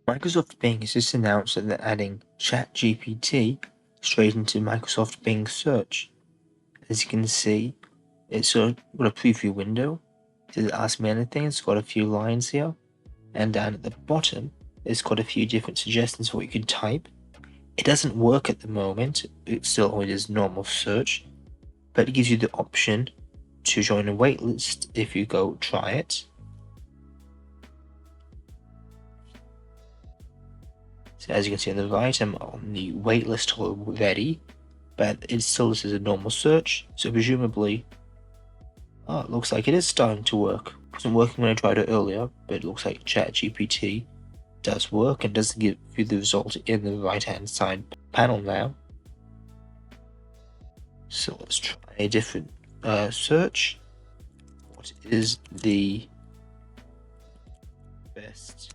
Microsoft Bing has just announced that they're adding ChatGPT straight into Microsoft Bing Search. As you can see, it's got a preview window. It says Ask Me Anything. It's got a few lines here. And down at the bottom, it's got a few different suggestions for what you can type. It doesn't work at the moment. It still only does normal search, but it gives you the option to join a waitlist if you go try it. So as you can see on the right, I'm on the waitlist already, but it still is a normal search, so presumably, it looks like it is starting to work. It wasn't working when I tried it earlier, but it looks like ChatGPT does work and does give you the result in the right hand side panel now. So let's try a different search. What is the best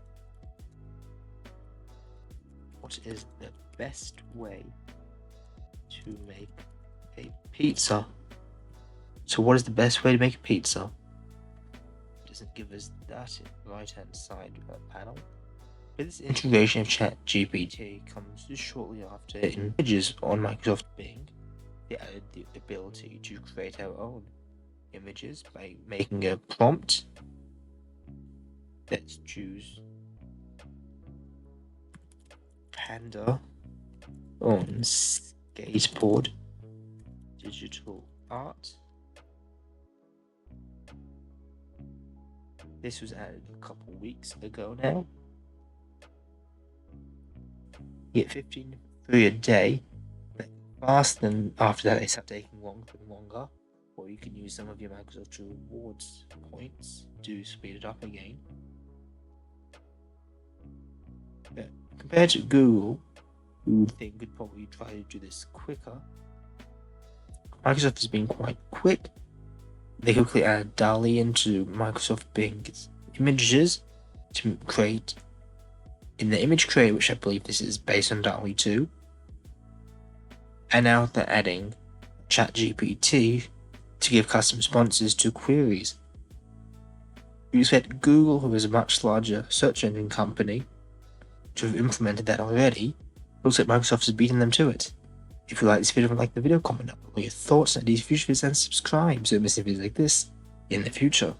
way to make a pizza? So what is the best way to make a pizza? It doesn't give us that in the right hand side panel. But this integration of ChatGPT comes just shortly after images on Microsoft Bing. They added the ability to create our own images by making a prompt. Let's choose Panda on skateboard digital art. This was added a couple weeks ago now. You get 15 free a day, but fast, then after that they start taking longer and longer, or you can use some of your Microsoft Rewards points to speed it up again. But compared to Google, who would think could probably try to do this quicker, Microsoft has been quite quick. They quickly added DALL-E into Microsoft Bing's images to create in the image creator, which I believe this is based on DALL-E 2. And now they're adding ChatGPT to give custom responses to queries. You expect Google, who is a much larger search engine company, to have implemented that already. Looks like Microsoft has beaten them to it. If you like this video, like the video, comment down below your thoughts and ideas, future videos, and subscribe so you don't miss any videos like this in the future.